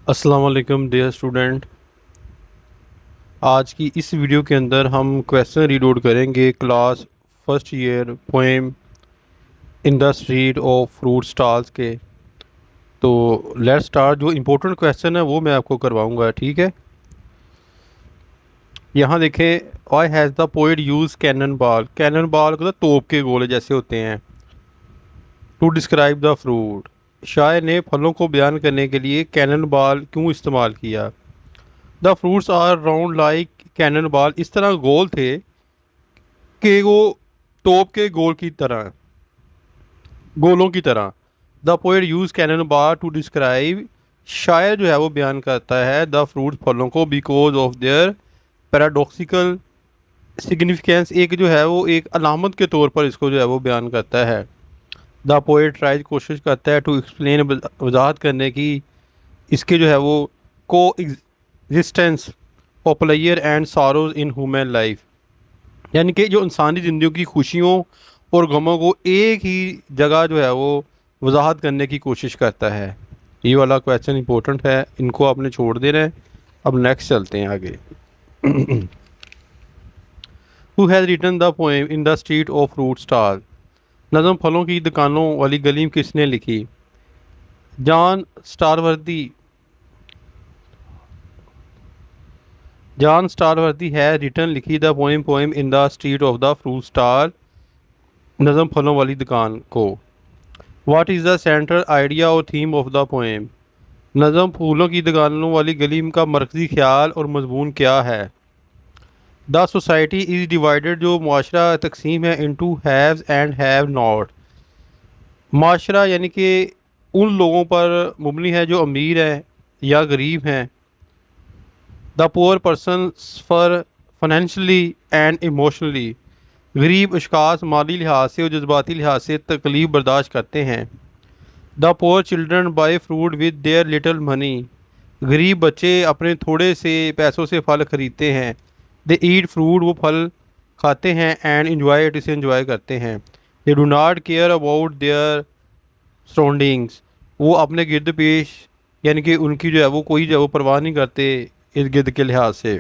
अस्सलाम वालेकुम dear student. आज की इस वीडियो के अंदर हम क्वेश्चन रीड आउट करेंगे class first year poem in the street of fruit stalls के। तो लेट्स स्टार्ट। जो इम्पोर्टेंट क्वेश्चन है वो मैं आपको करवाऊंगा, ठीक है। यहाँ देखें, why has the poet use cannon ball. Cannon ball को तोप के गोले जैसे होते हैं। टू डिस्क्राइब द फ्रूट, शायर ने फलों को बयान करने के लिए कैनन बॉल क्यों इस्तेमाल किया। The fruits are round like cannon ball, इस तरह गोल थे कि वो तोप के गोल की तरह, गोलों की तरह। The poet use cannon ball to describe, शायर जो है वो बयान करता है द फ्रूट फलों को because of their paradoxical significance, एक जो है वो एक अलामत के तौर पर इसको जो है वो बयान करता है। द पोएट ट्राइज, कोशिश करता है टू एक्सप्लेन, वजाहत करने की, इसके जो है वो को existence of player and sorrows in human life, यानी कि जो इंसानी ज़िंदगी की खुशियों और गमों को एक ही जगह जो है वो वजाहत करने की कोशिश करता है। ये वाला क्वेश्चन इंपॉर्टेंट है, इनको आपने छोड़ देना है। अब नेक्स्ट चलते हैं आगे। Who has written the poem in the street of fruit stall. नज़म फलों की दुकानों वाली गली में किसने लिखी। जॉन स्टारवर्दी। जॉन स्टारवर्दी है रिटर्न, लिखी the poem in the street of the fruit stall, नज़म फलों वाली दुकान को। What is the central idea और थीम ऑफ द पोएम। नज़म फूलों की दुकानों वाली गली का मरकज़ी ख्याल और मजमून क्या है। द सोसाइटी इज़ डिवाइडेड, जो माशरा तकसीम है into haves and have not. माशरा यानी कि उन लोगों पर मुबनी है जो अमीर हैं या गरीब हैं। The poor person for financially and emotionally, गरीब अशखास माली लिहाज से और जज्बाती लिहाज से तकलीफ बर्दाश्त करते हैं। The poor children buy fruit with their little money, गरीब बच्चे अपने थोड़े से पैसों से फल खरीदते हैं। दे ईट फ्रूट, वो फल खाते हैं। एंड इन्जॉय इट, इसे इन्जॉय करते हैं। They do not care about their surroundings, वो अपने गिरद पेश यानी कि उनकी जो है वो कोई जो है वो परवाह नहीं करते इर्द गिर्द के लिहाज से।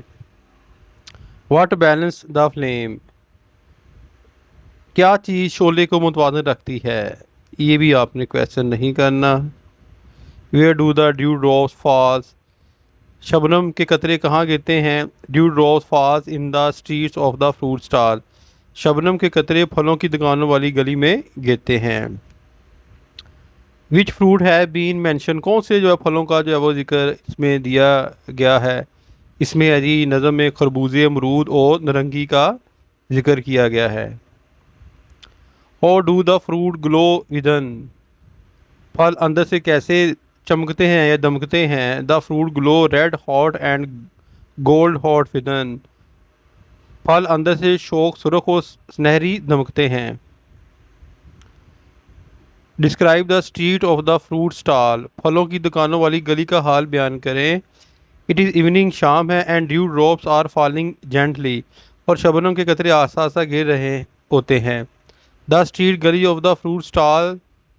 वाट बैलेंस द फ्लेम, क्या चीज़ शोले को मुतवाज़न रखती है। ये भी आपने क्वेश्चन नहीं करना। Where do the dew drops falls, शबनम के कतरे कहाँ गिरते हैं। Dew drops falls in the streets of the fruit stall, शबनम के कतरे फलों की दुकानों वाली गली में गिरते हैं। विच फ्रूट है बीन मेंशन, कौन से जो है फलों का जो है वो जिक्र इसमें दिया गया है। इसमें है जी नज़म में खरबूजे, अमरूद और नारंगी का जिक्र किया गया है। How do the fruit glow within, फल अंदर से कैसे चमकते हैं या दमकते हैं। The fruit glow red hot and gold hot within, फल अंदर से शोक सुरख और सुनहरी दमकते हैं। Describe the street of the fruit stall, फलों की दुकानों वाली गली का हाल बयान करें। इट इज़ इवनिंग, शाम है। And dew drops are falling gently, और शबनम के कतरे आस्ता आस्ता गिर रहे होते हैं। द स्ट्रीट गली of the fruit stall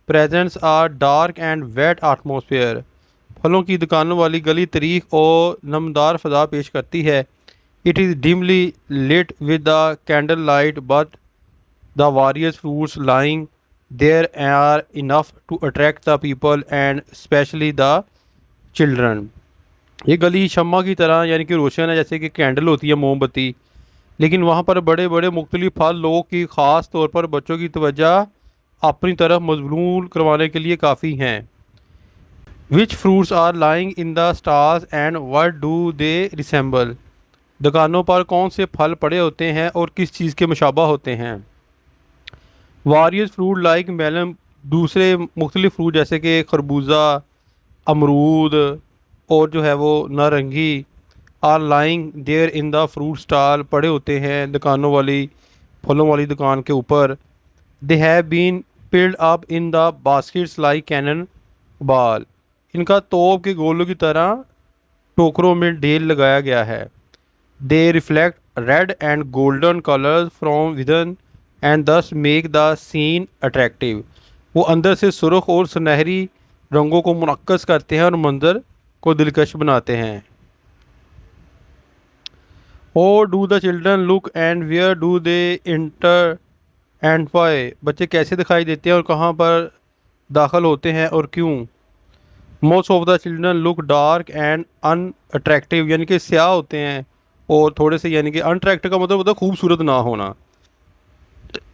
presents are dark and wet atmosphere, फलों की दुकानों वाली गली तारीख और नमदार फ़ज़ा पेश करती है। It is dimly lit with the candle light but the various fruits lying there are enough to attract the people and especially the children. ये गली शम्मा की तरह यानी कि रोशन है, जैसे कि कैंडल होती है मोमबत्ती, लेकिन वहाँ पर बड़े बड़े मुख्तलिफ फल लोगों की ख़ास तौर पर बच्चों की तवज्जो अपनी तरफ मजबूल करवाने के लिए काफ़ी हैं। Which fruits are lying in the stars and what do they resemble, दुकानों पर कौन से फल पड़े होते हैं और किस चीज़ के मुशाबा होते हैं। वारियस फ्रूट लाइक मेलन, दूसरे मुख्तलिफ फ्रूट जैसे कि खरबूजा, अमरूद और जो है वो नारंगी, are lying there in the fruit stall, पड़े होते हैं दुकानों वाली फलों वाली दुकान के ऊपर। They have been piled up in the baskets like cannon ball, इनका तोप के गोलों की तरह टोकरों में ढेर लगाया गया है। दे reflect red and golden colours from within and दस मेक द सीन अट्रैक्टिव, वो अंदर से सुर्ख और सुनहरी रंगों को मुनक्कस करते हैं और मंजर को दिलकश बनाते हैं। और do the children look and where do they enter and why, बच्चे कैसे दिखाई देते हैं और कहाँ पर दाखिल होते हैं और क्यों। Most of the children look dark and unattractive, यानी कि स्याह होते हैं और थोड़े से, यानी कि अनअट्रैक्टिव का मतलब होता है खूबसूरत ना होना।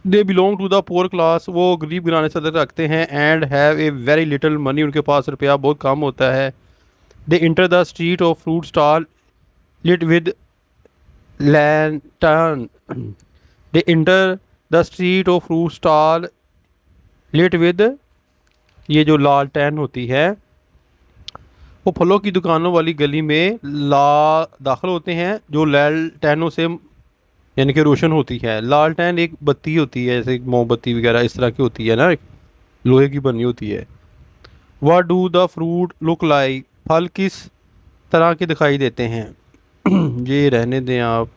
They belong to the poor class, वो गरीब घराने से रखते हैं। And have a very little money, उनके पास रुपया बहुत कम होता है। They enter the street of fruit stall lit with lantern, they enter the street of fruit stall lit with, ये जो लालटेन होती है, वो फलों की दुकानों वाली गली में दाखिल होते हैं जो लालटेनों से, यानी कि रोशन होती है। लालटेन एक बत्ती होती है, जैसे मोमबत्ती वगैरह इस तरह की होती है ना, लोहे की बनी होती है। What do the fruit look like, फल किस तरह के दिखाई देते हैं। ये रहने दें आप।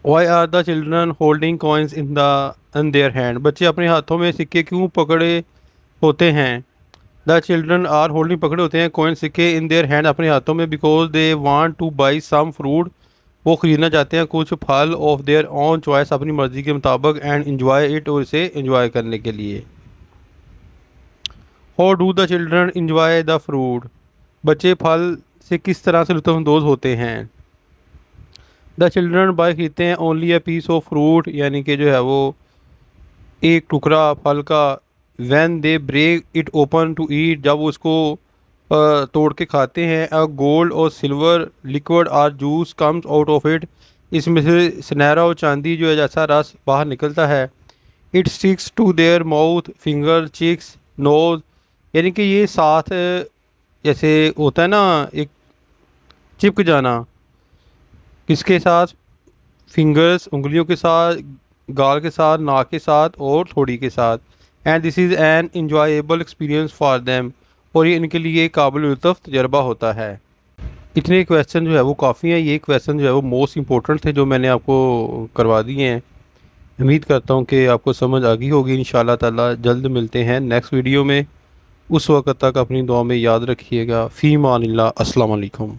Why are the children holding coins in their hand, बच्चे अपने हाथों में सिक्के क्यों पकड़े होते हैं। द चिल्ड्रन आर होल्डिंग, पकड़े होते हैं कॉइन सिक्के इन देयर हैंड, अपने हाथों में, because they want to buy some fruit, वो ख़रीदना चाहते हैं कुछ फल, ऑफ देयर ओन चॉइस, अपनी मर्ज़ी के मुताबिक, एंड इन्जॉय इट, और इसे इन्जॉय करने के लिए। How do the children enjoy the fruit, बच्चे फल से किस तरह से लुत्फ़अंदोज़ होते हैं। द चिल्ड्रन बाय, खरीदते हैं only a piece of fruit, यानी कि जो है वो एक टुकड़ा फल का। When they break it open to eat, जब उसको तोड़ के खाते हैं। अ गोल्ड और silver liquid or juice comes out of it, इसमें से सुनहरा और चांदी जो है जैसा रस बाहर निकलता है। It sticks to their mouth finger cheeks nose, यानी कि ये साथ जैसे होता है ना, एक चिपक जाना, किसके साथ, फिंगर्स उंगलियों के साथ, गाल के साथ, नाक के साथ और थोड़ी के साथ। And this is an enjoyable experience for them, और ये इनके लिए काबिल लुत्फ़ तजर्बा होता है। इतने क्वेश्चन जो है वो काफ़ी हैं, ये क्वेश्चन जो है वो मोस्ट इंपॉर्टेंट थे जो मैंने आपको करवा दिए हैं। उम्मीद करता हूँ कि आपको समझ आ गई होगी। इंशाल्लाह ताला जल्द मिलते हैं नेक्स्ट वीडियो में। उस वक़्त तक अपनी दुआ में याद रखिएगा। फ़ी मानिल्लाह, अस्सलाम वालेकुम।